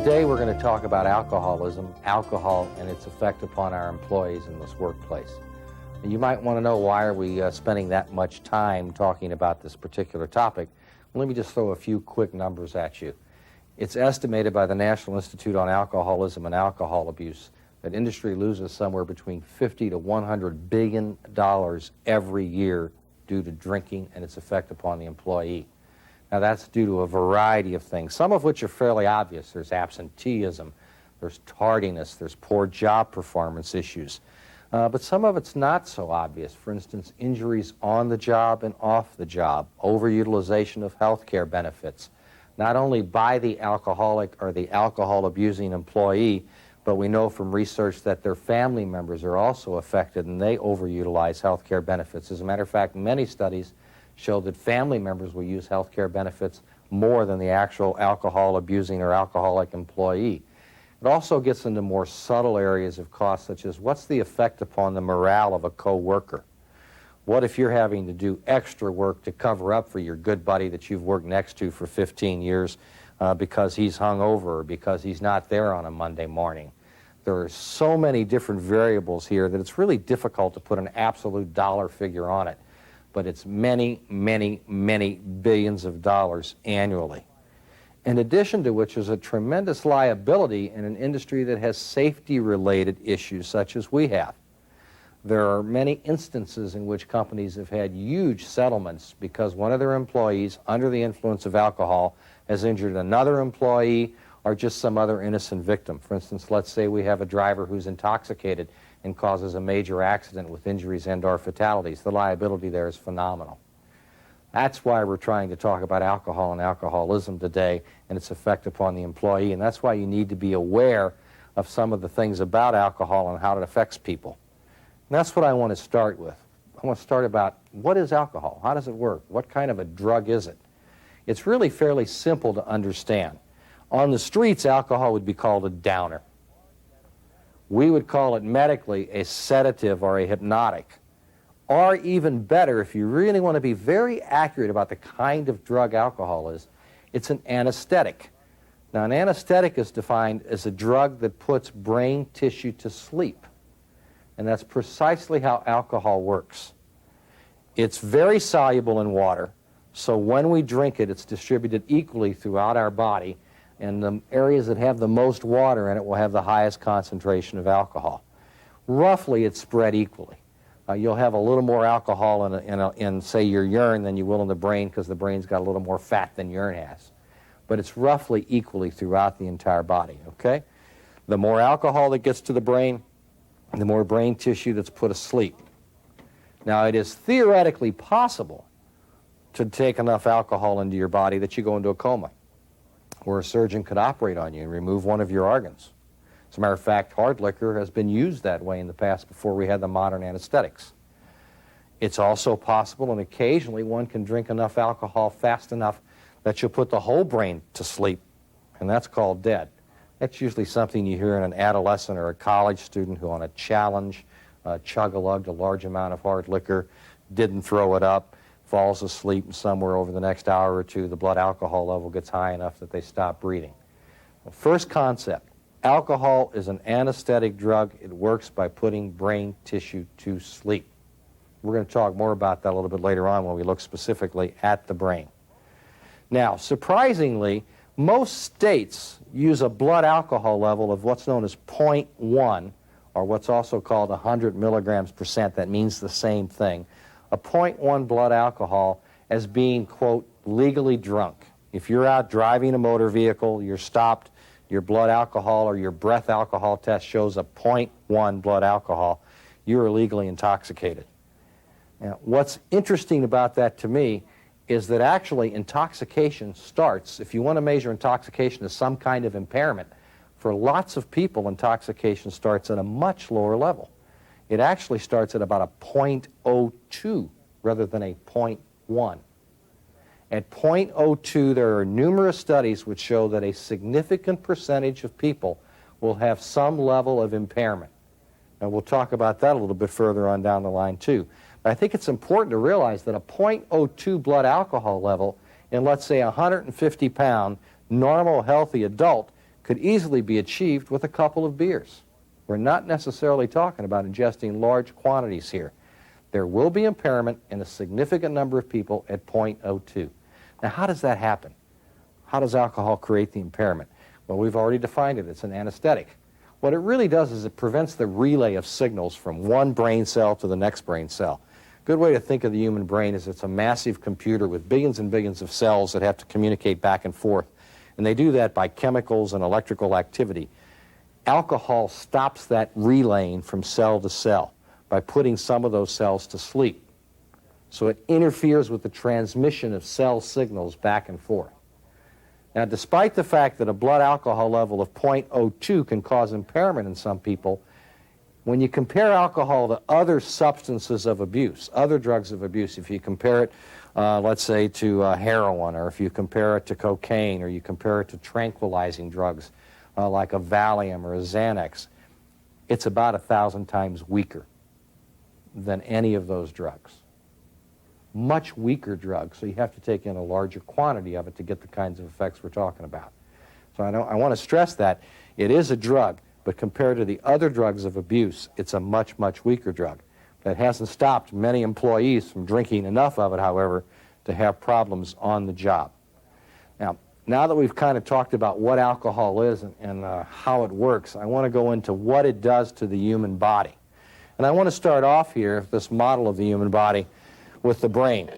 Today we're going to talk about alcoholism, alcohol, and its effect upon our employees in this workplace. And you might want to know, why are we spending that much time talking about this particular topic? Well, let me just throw a few quick numbers at you. It's estimated by the National Institute on Alcoholism and Alcohol Abuse that industry loses somewhere between $50 to $100 billion every year due to drinking and its effect upon the employee. Now, that's due to a variety of things, some of which are fairly obvious. There's absenteeism, there's tardiness, there's poor job performance issues. But some of it's not so obvious. For instance, injuries on the job and off the job, overutilization of health care benefits, not only by the alcoholic or the alcohol-abusing employee, but we know from research that their family members are also affected and they overutilize health care benefits. As a matter of fact, many studies show that family members will use health care benefits more than the actual alcohol-abusing or alcoholic employee. It also gets into more subtle areas of cost, such as what's the effect upon the morale of a co-worker? What if you're having to do extra work to cover up for your good buddy that you've worked next to for 15 years because he's hungover or because he's not there on a Monday morning? There are so many different variables here that it's really difficult to put an absolute dollar figure on it. But it's many, many, many billions of dollars annually. In addition to which, there's a tremendous liability in an industry that has safety-related issues such as we have. There are many instances in which companies have had huge settlements because one of their employees, under the influence of alcohol, has injured another employee or just some other innocent victim. For instance, let's say we have a driver who's intoxicated and causes a major accident with injuries and/or fatalities. The liability there is phenomenal. That's why we're trying to talk about alcohol and alcoholism today and its effect upon the employee, and that's why you need to be aware of some of the things about alcohol and how it affects people. And that's what I want to start with. I want to start about, what is alcohol? How does it work? What kind of a drug is it? It's really fairly simple to understand. On the streets, alcohol would be called a downer. We would call it medically a sedative or a hypnotic. Or even better, if you really want to be very accurate about the kind of drug alcohol is, it's an anesthetic. Now, an anesthetic is defined as a drug that puts brain tissue to sleep. And that's precisely how alcohol works. It's very soluble in water, so when we drink it, it's distributed equally throughout our body, and the areas that have the most water in it will have the highest concentration of alcohol. Roughly, it's spread equally. You'll have a little more alcohol in, say, your urine than you will in the brain, because the brain's got a little more fat than urine has. But it's roughly equally throughout the entire body, okay? The more alcohol that gets to the brain, the more brain tissue that's put asleep. Now, it is theoretically possible to take enough alcohol into your body that you go into a coma, where a surgeon could operate on you and remove one of your organs. As a matter of fact, hard liquor has been used that way in the past before we had the modern anesthetics. It's also possible, and occasionally one can drink enough alcohol fast enough that you'll put the whole brain to sleep, and that's called dead. That's usually something you hear in an adolescent or a college student who, on a challenge, chug-a-lugged a large amount of hard liquor, didn't throw it up, falls asleep, and somewhere over the next hour or two, the blood alcohol level gets high enough that they stop breathing. The first concept, alcohol is an anesthetic drug. It works by putting brain tissue to sleep. We're going to talk more about that a little bit later on when we look specifically at the brain. Now, surprisingly, most states use a blood alcohol level of what's known as 0.1, or what's also called 100 milligrams percent. That means the same thing. A 0.1 blood alcohol as being, quote, legally drunk. If you're out driving a motor vehicle, you're stopped, your blood alcohol or your breath alcohol test shows a 0.1 blood alcohol, you're illegally intoxicated. Now, what's interesting about that to me is that actually intoxication starts, if you want to measure intoxication as some kind of impairment, for lots of people intoxication starts at a much lower level. It actually starts at about a 0.02 rather than a 0.1. At 0.02, there are numerous studies which show that a significant percentage of people will have some level of impairment. And we'll talk about that a little bit further on down the line, too. But I think it's important to realize that a 0.02 blood alcohol level in, let's say, a 150-pound normal, healthy adult could easily be achieved with a couple of beers. We're not necessarily talking about ingesting large quantities here. There will be impairment in a significant number of people at 0.02. Now, how does that happen? How does alcohol create the impairment? Well, we've already defined it. It's an anesthetic. What it really does is it prevents the relay of signals from one brain cell to the next brain cell. A good way to think of the human brain is it's a massive computer with billions and billions of cells that have to communicate back and forth. And they do that by chemicals and electrical activity. Alcohol stops that relaying from cell to cell by putting some of those cells to sleep. So it interferes with the transmission of cell signals back and forth. Now, despite the fact that a blood alcohol level of 0.02 can cause impairment in some people, when you compare alcohol to other substances of abuse, other drugs of abuse, if you compare it, let's say, to heroin, or if you compare it to cocaine, or you compare it to tranquilizing drugs like a Valium or a Xanax, it's about 1,000 times weaker than any of those drugs. Much weaker drug, so you have to take in a larger quantity of it to get the kinds of effects we're talking about. So I want to stress that it is a drug, but compared to the other drugs of abuse, it's a much, much weaker drug. That hasn't stopped many employees from drinking enough of it, however, to have problems on the job. Now that we've kind of talked about what alcohol is and how it works, I want to go into what it does to the human body. And I want to start off here, this model of the human body, with the brain.